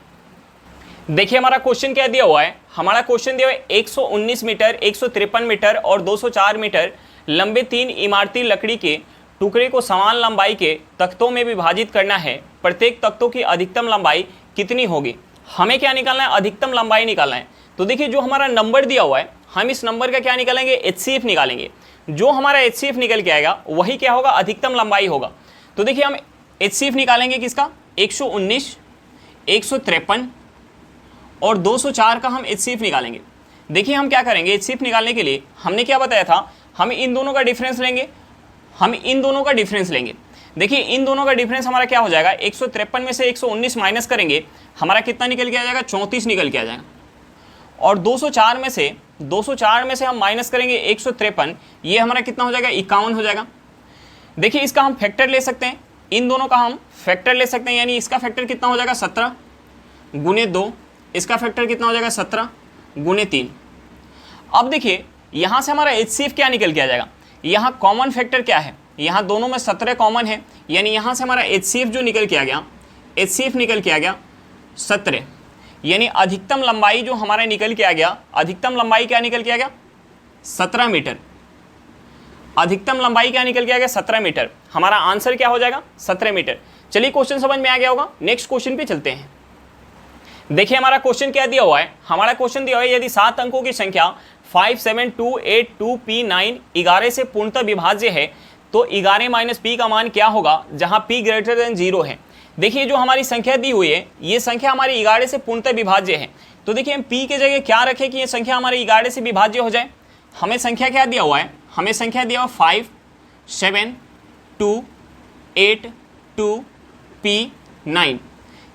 देखिए हमारा क्वेश्चन क्या दिया हुआ है? हमारा क्वेश्चन दिया हुआ है 119 मीटर, 153 मीटर और 204 मीटर लंबे 3 इमारती लकड़ी के टुकड़े को समान लंबाई के तख्तों में विभाजित करना है। प्रत्येक तख्तों की अधिकतम लंबाई कितनी होगी? हमें क्या निकालना है? अधिकतम लंबाई निकालना है। तो देखिए जो हमारा नंबर दिया हुआ है, हम इस नंबर का क्या निकालेंगे? HCF निकालेंगे। जो हमारा HCF निकल के आएगा वही क्या होगा? अधिकतम लंबाई होगा। तो देखिए हम HCF निकालेंगे किसका? 119, 153 और 204 का हम HCF निकालेंगे। देखिए हम क्या करेंगे? HCF निकालने के लिए हमने क्या बताया था? हम इन दोनों का डिफरेंस लेंगे, हम इन दोनों का डिफरेंस लेंगे। देखिए इन दोनों का डिफरेंस हमारा क्या हो जाएगा? 153 में से 119 माइनस करेंगे, हमारा कितना निकल के आ जाएगा? 34 निकल के आ जाएगा। और 204 में से हम माइनस करेंगे 153, ये हमारा कितना हो जाएगा? 51 हो जाएगा। देखिए इसका हम फैक्टर ले सकते हैं, इन दोनों का हम फैक्टर ले सकते हैं। यानी इसका फैक्टर कितना हो जाएगा? 17 गुने 2, इसका फैक्टर कितना हो जाएगा? 17 गुने 3। अब देखिए यहाँ से हमारा HCF क्या निकल के आ जाएगा? यहाँ कॉमन फैक्टर क्या है? यहाँ दोनों में 17 कॉमन है, यानी यहाँ से हमारा HCF जो निकल के आ गया, HCF निकल के आ गया 17। यानी अधिकतम लंबाई जो हमारा निकल के आ गया, अधिकतम लंबाई क्या निकल के आ गया? 17 मीटर। अधिकतम लंबाई क्या निकल के आ गया? 17 मीटर। हमारा आंसर क्या हो जाएगा? 17 मीटर। चलिए क्वेश्चन समझ में आ गया होगा। नेक्स्ट क्वेश्चन पे चलते हैं। देखिए हमारा क्वेश्चन क्या दिया हुआ है? हमारा क्वेश्चन दिया हुआ है यदि 7 अंकों की संख्या 57282P9 11 से पूर्णतः विभाज्य है तो 11 - P का मान क्या होगा जहां P ग्रेटर देन 0 है। देखिए जो हमारी संख्या दी हुई है ये संख्या हमारी 11 से पूर्णतः विभाज्य है। तो देखिए हम P के जगह क्या रखें कि ये संख्या हमारी 11 से विभाज्य हो जाए। हमें संख्या क्या दिया हुआ है? हमें संख्या दिया हुआ 57282P9।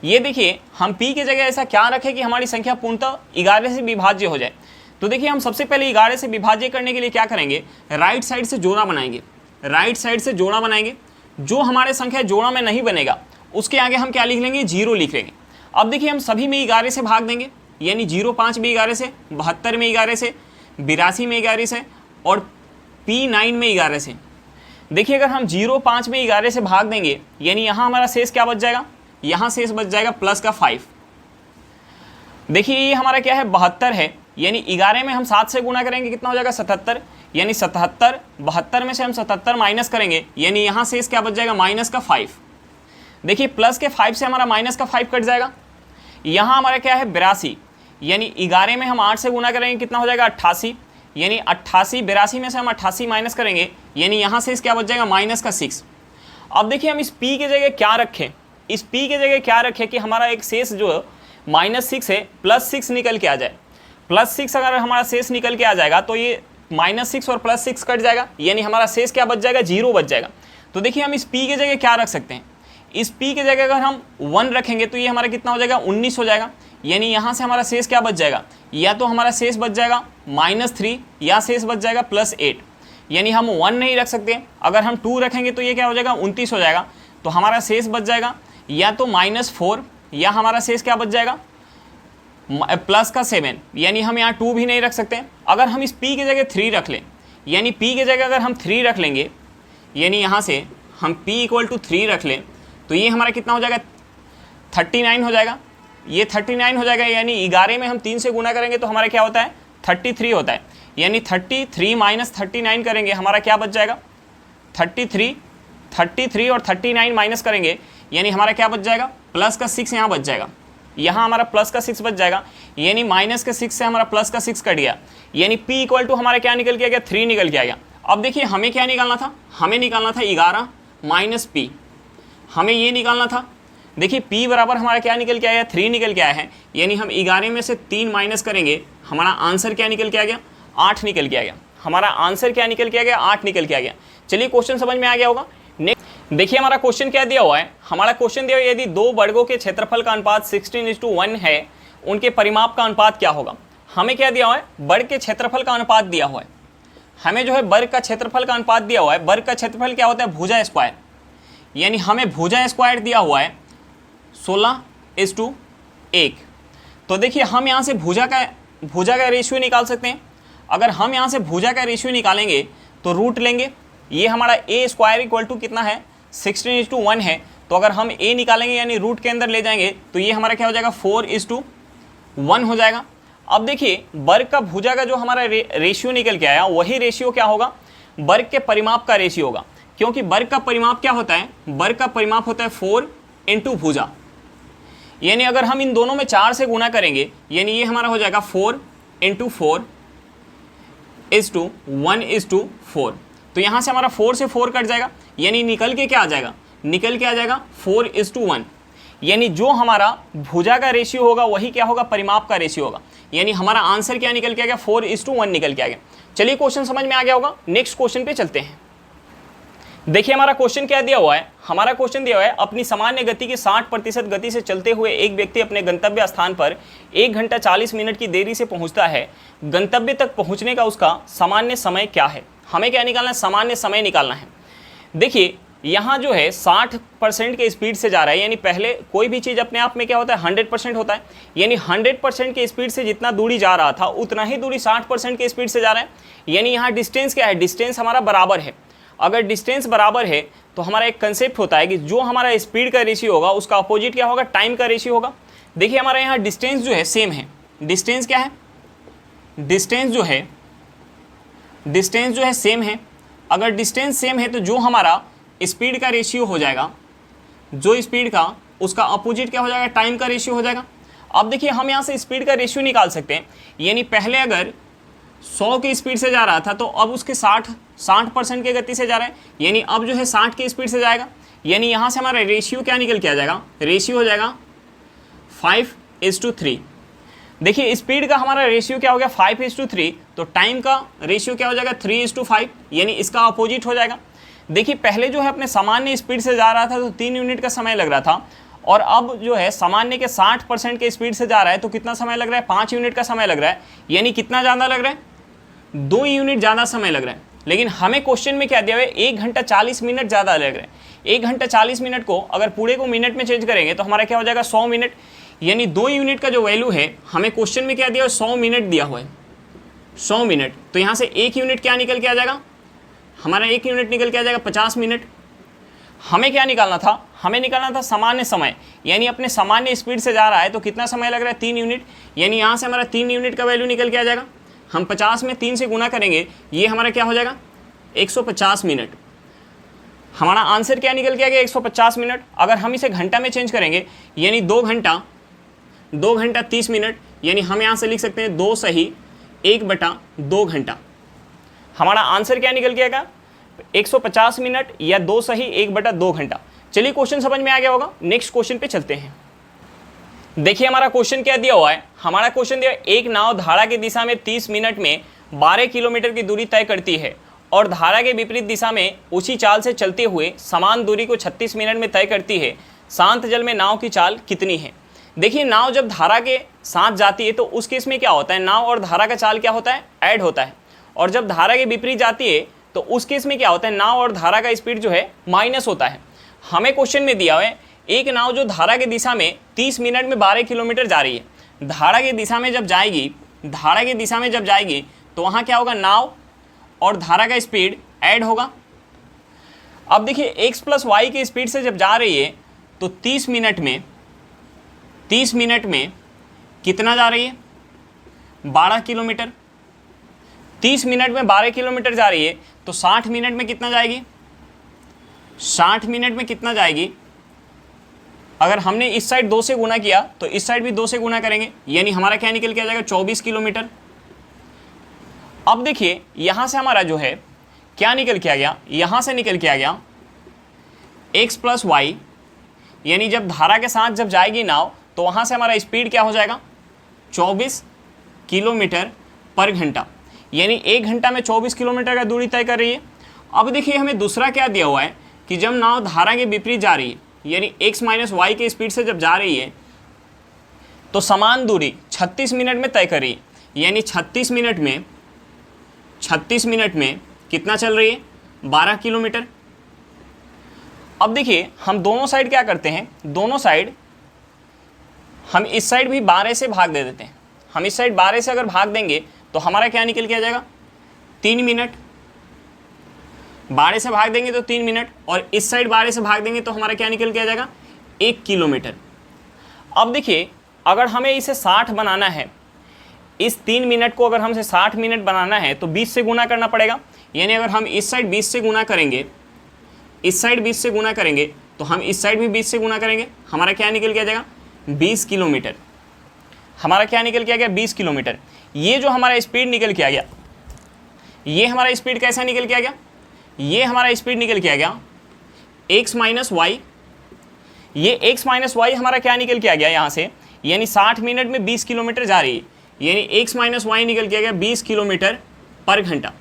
ये देखिए हम p की जगह ऐसा क्या रखें कि हमारी संख्या पूर्णतः 11 से विभाज्य हो जाए। तो देखिए हम सबसे पहले 11 से विभाज्य करने के लिए क्या करेंगे, राइट साइड से जोड़ा बनाएंगे, राइट साइड से जोड़ा बनाएंगे। जो हमारे संख्या जोड़ा में नहीं बनेगा उसके आगे हम क्या लिख लेंगे, 0 लिख लेंगे। अब देखिए हम सभी में 11 से भाग देंगे, यानी 05 में 11 से, 72 में 11 से, 82 में 11 से और P9 में 11 से। देखिए अगर हम 05 में 11 से भाग देंगे यानी यहाँ हमारा शेष क्या बच जाएगा, यहाँ शेष बच जाएगा प्लस का 5। देखिए ये हमारा क्या है, 72 है, यानी 11 में हम 7 से गुणा करेंगे कितना हो जाएगा, 77, यानी 77, 72 में से हम 77 माइनस करेंगे यानी यहाँ शेष क्या बच जाएगा, माइनस का 5। देखिए प्लस के 5 से हमारा माइनस का 5 कट जाएगा। यहाँ हमारा क्या है, 82, यानी 11 में हम 8 से गुणा करेंगे कितना हो जाएगा, 88, यानी 88, 82 में से हम 88 माइनस करेंगे यानी यहाँ से क्या बच जाएगा, माइनस का 6। अब देखिए हम इस p की जगह क्या रखें, इस p की जगह क्या रखें कि हमारा एक शेष जो -6 है +6 निकल के आ जाए। +6 अगर हमारा शेष निकल के आ जाएगा तो ये -6 और +6 कट जाएगा यानी हमारा शेष क्या बच जाएगा, 0 बच जाएगा। तो देखिए हम इस p की जगह क्या रख सकते हैं, इस p की जगह अगर हम 1 रखेंगे तो ये हमारा कितना हो जाएगा, 19 हो जाएगा। यानी यहाँ से हमारा शेष क्या बच जाएगा, या तो हमारा शेष बच जाएगा -3 या शेष बच जाएगा +8। यानी हम 1 नहीं रख सकते, अगर हम 2 रखेंगे तो ये क्या हो जाएगा, 29 हो जाएगा। तो हमारा शेष बच जाएगा या तो -4 या हमारा शेष क्या बच जाएगा, प्लस का 7, यानी हम यहाँ 2 भी नहीं रख सकते। अगर हम इस p की जगह 3 रख लें, यानी p की जगह अगर हम 3 रख लेंगे, यानी यहाँ से हम p = 3 रख लें तो ये हमारा कितना हो जाएगा, 39 हो जाएगा। ये 39 हो जाएगा, यानी 11 में हम 3 से गुना करेंगे तो हमारा क्या होता है, 33 होता है। यानी 33 माइनस 39 करेंगे हमारा क्या बच जाएगा, 33 और 39 माइनस करेंगे यानी हमारा क्या बच जाएगा, प्लस का 6 यहाँ बच जाएगा। यहाँ हमारा प्लस का 6 बच जाएगा, यानी माइनस के 6 से हमारा प्लस का 6 कट गया, यानी p = हमारा क्या निकल के आ गया, 3 निकल के आ गया। अब देखिए हमें क्या निकालना था, हमें निकालना था 11 माइनस p, हमें ये निकालना था। देखिए p बराबर हमारा क्या निकल के आया, 3 निकल के आया है, यानी हम 11 में से 3 माइनस करेंगे, हमारा आंसर क्या निकल के आ गया, 8 निकल के आ गया। हमारा आंसर क्या निकल के आ गया, 8 निकल के आ गया। चलिए क्वेश्चन समझ में आ गया होगा। नेक्स्ट देखिए हमारा क्वेश्चन क्या दिया हुआ है, हमारा क्वेश्चन दिया हुआ है यदि 2 वर्गों के क्षेत्रफल का अनुपात 16:1 है, उनके परिमाप का अनुपात क्या होगा। हमें क्या दिया हुआ है, वर्ग के क्षेत्रफल का अनुपात दिया हुआ है। हमें जो है वर्ग का क्षेत्रफल का अनुपात दिया हुआ है। वर्ग का क्षेत्रफल क्या होता है, भुजा स्क्वायर, यानी हमें भुजा स्क्वायर दिया हुआ है 16:1। तो देखिए हम यहाँ से भुजा का रेशियो निकाल सकते हैं। अगर हम यहाँ से भुजा का रेशियो निकालेंगे तो रूट लेंगे, ये हमारा a स्क्वायर = कितना है, 16:1 है। तो अगर हम a निकालेंगे यानी रूट के अंदर ले जाएंगे तो ये हमारा क्या हो जाएगा, 4:1 हो जाएगा। अब देखिए वर्ग का भुजा का जो हमारा रेशियो निकल के आया वही रेशियो क्या होगा, वर्ग के परिमाप का रेशियो होगा, क्योंकि वर्ग का परिमाप क्या होता है, वर्ग का परिमाप होता है 4 × भुजा। यानी अगर हम इन दोनों में 4 से गुणा करेंगे यानी ये हमारा हो जाएगा 4 × 4 = 1:4। तो यहाँ से हमारा 4 से 4 कट जाएगा, यानी निकल के क्या आ जाएगा, निकल के आ जाएगा 4:1। यानी जो हमारा भुजा का रेशियो होगा वही क्या होगा, परिमाप का रेशियो होगा। यानी हमारा आंसर क्या निकल के आ गया, 4:1 निकल के आ गया। चलिए क्वेश्चन समझ में आ गया होगा। नेक्स्ट क्वेश्चन पे चलते हैं। देखिए हमारा क्वेश्चन क्या दिया हुआ है, हमारा क्वेश्चन दिया हुआ है अपनी सामान्य गति की 60% गति से चलते हुए एक व्यक्ति अपने गंतव्य स्थान पर 1 घंटा 40 मिनट की देरी से पहुंचता है। गंतव्य तक पहुंचने का उसका सामान्य समय क्या है। हमें क्या निकालना है, सामान्य समय निकालना है। देखिए यहाँ जो है 60% के स्पीड से जा रहा है, यानी पहले कोई भी चीज़ अपने आप में क्या होता है, 100% होता है। यानी 100% के स्पीड से जितना दूरी जा रहा था उतना ही दूरी 60% के स्पीड से जा रहा है। यानी यहाँ डिस्टेंस क्या है, डिस्टेंस हमारा बराबर है। अगर डिस्टेंस बराबर है तो हमारा एक कंसेप्ट होता है कि जो हमारा स्पीड का रेशियो होगा उसका अपोजिट क्या होगा, टाइम का रेशियो होगा। देखिए हमारा यहाँ डिस्टेंस जो है सेम है। डिस्टेंस क्या है, डिस्टेंस जो है सेम है। अगर डिस्टेंस सेम है तो जो हमारा स्पीड का रेशियो हो जाएगा, जो स्पीड का उसका अपोजिट क्या हो जाएगा, टाइम का रेशियो हो जाएगा। अब देखिए हम यहाँ से स्पीड का रेशियो निकाल सकते हैं। यानी पहले अगर 100 की स्पीड से जा रहा था तो अब उसके 60% की गति से जा रहा है, यानी अब जो है 60 की स्पीड से जाएगा। यानी यहाँ से हमारा रेशियो क्या निकल के आ जाएगा, रेशियो हो जाएगा 5:3। देखिए स्पीड का हमारा रेशियो क्या हो गया, 5:3, तो टाइम का रेशियो क्या हो जाएगा, 3:5, यानी इसका अपोजिट हो जाएगा। देखिए पहले जो है अपने सामान्य स्पीड से जा रहा था तो 3 यूनिट का समय लग रहा था, और अब जो है सामान्य के 60% के स्पीड से जा रहा है तो कितना समय लग रहा है, 5 यूनिट का समय लग रहा है, यानी कितना ज़्यादा लग रहा है, 2 यूनिट ज़्यादा समय लग रहा है। लेकिन हमें क्वेश्चन में क्या दिया हुआ है, 1 घंटा 40 मिनट ज़्यादा लग रहा है। 1 घंटा 40 मिनट को अगर पूरे को मिनट में चेंज करेंगे तो हमारा क्या हो जाएगा, 100 मिनट, यानी 2 यूनिट का जो वैल्यू है हमें क्वेश्चन में क्या दिया हुआ है, 100 मिनट दिया हुआ है, 100 मिनट। तो यहाँ से 1 यूनिट क्या निकल के आ जाएगा, हमारा 1 यूनिट निकल के आ जाएगा 50 मिनट। हमें क्या निकालना था, हमें निकालना था सामान्य समय, यानी अपने सामान्य स्पीड से जा रहा है तो कितना समय लग रहा है, 3 यूनिट, यानी यहाँ से हमारा 3 यूनिट का वैल्यू निकल के आ जाएगा। हम 50 में 3 से गुना करेंगे, ये हमारा क्या हो जाएगा, 150 मिनट। हमारा आंसर क्या निकल के आ गया, 150 मिनट। अगर हम इसे घंटा में चेंज करेंगे यानी 2 घंटा 30 मिनट, यानी हम यहाँ से लिख सकते हैं 2 सही 1/2 घंटा। हमारा आंसर क्या निकल के आएगा, 150 मिनट या 2 सही 1/2 घंटा। चलिए क्वेश्चन समझ में आ गया होगा, नेक्स्ट क्वेश्चन पे चलते हैं। देखिए हमारा क्वेश्चन क्या दिया हुआ है, हमारा क्वेश्चन दिया, एक नाव धारा की दिशा में 30 मिनट में 12 किलोमीटर की दूरी तय करती है और धारा के विपरीत दिशा में उसी चाल से चलते हुए समान दूरी को 36 मिनट में तय करती है। शांत जल में नाव की चाल कितनी है। देखिए नाव जब धारा के साथ जाती है तो उस केस में क्या होता है, नाव और धारा का चाल क्या होता है, ऐड होता है, और जब धारा के विपरीत जाती है तो उस केस में क्या होता है, नाव और धारा का स्पीड जो है माइनस होता है। हमें क्वेश्चन में दिया हुआ है एक नाव जो धारा की दिशा में 30 मिनट में 12 किलोमीटर जा रही है। धारा की दिशा में जब जाएगी तो वहाँ क्या होगा, नाव और धारा का स्पीड ऐड होगा। अब देखिए x + y की स्पीड से जब जा रही है तो 30 मिनट में कितना जा रही है, 12 किलोमीटर। 30 मिनट में 12 किलोमीटर जा रही है तो 60 मिनट में कितना जाएगी, 60 मिनट में कितना जाएगी, अगर हमने इस साइड 2 से गुना किया तो इस साइड भी 2 से गुना करेंगे, यानी हमारा क्या निकल के आ जाएगा, 24 किलोमीटर। अब देखिए यहाँ से हमारा जो है क्या निकल के आ गया, यहाँ से निकल के आ गया x + y, यानी जब धारा के साथ जब जाएगी नाव तो वहाँ से हमारा स्पीड क्या हो जाएगा, 24 किलोमीटर पर घंटा, यानी 1 घंटा में 24 किलोमीटर का दूरी तय कर रही है। अब देखिए हमें दूसरा क्या दिया हुआ है कि जब नाव धारा के विपरीत जा रही है, यानी x - y के स्पीड से जब जा रही है तो समान दूरी 36 मिनट में तय कर रही है, यानी 36 मिनट में कितना चल रही है, 12 किलोमीटर। अब देखिए हम दोनों साइड क्या करते हैं, दोनों साइड हम इस साइड भी 12 से भाग दे देते हैं। हम इस साइड 12 से अगर भाग देंगे तो हमारा क्या निकल के आ जाएगा, 3 मिनट। 12 से भाग देंगे तो 3 मिनट, और इस साइड 12 से भाग देंगे तो हमारा क्या निकल के आ जाएगा, 1 किलोमीटर। अब देखिए अगर हमें इसे 60 बनाना है, इस 3 मिनट को अगर हमसे 60 मिनट बनाना है तो 20 से गुना करना पड़ेगा, यानी अगर हम इस साइड 20 से गुना करेंगे, इस साइड 20 से गुना करेंगे तो हम इस साइड भी 20 से गुना करेंगे, हमारा क्या निकल के आ जाएगा, 20 किलोमीटर। हमारा क्या निकल के आ गया, 20 किलोमीटर। ये जो हमारा स्पीड निकल के आ गया, ये हमारा स्पीड कैसा निकल के आ गया, ये हमारा स्पीड निकल के आ गया x - y। ये x - y हमारा क्या निकल के आ गया यहाँ से, यानी 60 मिनट में 20 किलोमीटर जा रही है, यानी x - y निकल के आ गया 20 किलोमीटर पर घंटा।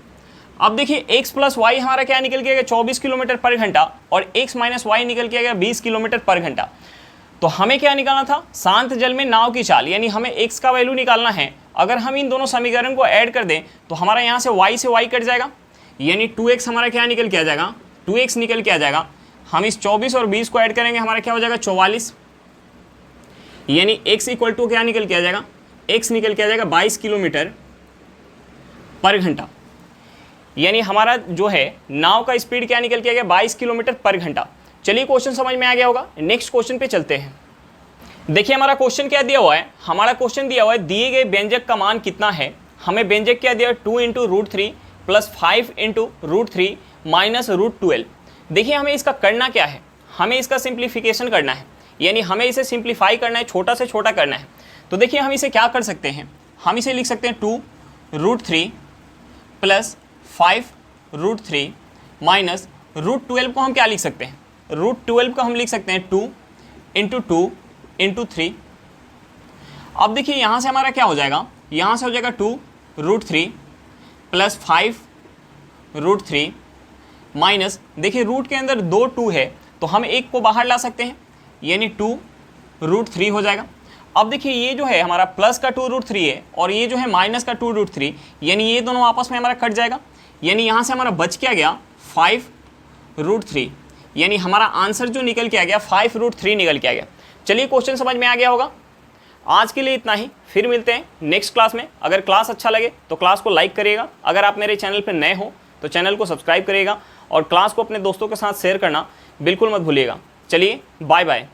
अब देखिए x + y हमारा क्या निकल के आ गया, 24 किलोमीटर पर घंटा, और x - y निकल के आ गया 20 किलोमीटर पर घंटा। तो हमें क्या निकालना था, शांत जल में नाव की चाल, यानी हमें x का वैल्यू निकालना है। अगर हम इन दोनों समीकरण को ऐड कर दें तो हमारा यहाँ से y कट जाएगा, यानी 2x हमारा क्या निकल के आ जाएगा, 2x निकल के आ जाएगा। हम इस 24 और 20 को ऐड करेंगे, हमारा क्या हो जाएगा, 44, यानी x = क्या निकल के आ जाएगा, x निकल के आ जाएगा 22 किलोमीटर पर घंटा। यानी हमारा जो है नाव का स्पीड क्या निकल के आ गया, 22 किलोमीटर पर घंटा। चलिए क्वेश्चन समझ में आ गया होगा, नेक्स्ट क्वेश्चन पे चलते हैं। देखिए हमारा क्वेश्चन क्या दिया हुआ है, हमारा क्वेश्चन दिया हुआ है दिए गए व्यंजक का मान कितना है। हमें व्यंजक क्या दिया है, 2 × √3 + 5 × √3 - √12। देखिए हमें इसका करना क्या है, हमें इसका सिंप्लीफिकेशन करना है, यानी हमें इसे सिंप्लीफाई करना है, छोटा से छोटा करना है। तो देखिए हम इसे क्या कर सकते हैं, हम इसे लिख सकते हैं 2 √3 + 5 √3 - √12 को हम क्या लिख सकते हैं, √12 को हम लिख सकते हैं 2 × 2 × 3। अब देखिए यहाँ से हमारा क्या हो जाएगा, यहाँ से हो जाएगा 2 √3 + 5 √3 माइनस, देखिए रूट के अंदर 2 2 है तो हम एक को बाहर ला सकते हैं, यानी 2 √3 हो जाएगा। अब देखिए ये जो है हमारा प्लस का 2√3 है और ये जो है माइनस का 2√3, यानी ये दोनों आपस में हमारा कट जाएगा, यानी यहाँ से हमारा बच क्या गया 5√3, यानी हमारा आंसर जो निकल के आ गया 5√3 निकल के आ गया। चलिए क्वेश्चन समझ में आ गया होगा। आज के लिए इतना ही, फिर मिलते हैं नेक्स्ट क्लास में। अगर क्लास अच्छा लगे तो क्लास को लाइक करिएगा, अगर आप मेरे चैनल पर नए हो तो चैनल को सब्सक्राइब करिएगा और क्लास को अपने दोस्तों के साथ शेयर करना बिल्कुल मत भूलिएगा। चलिए बाय बाय।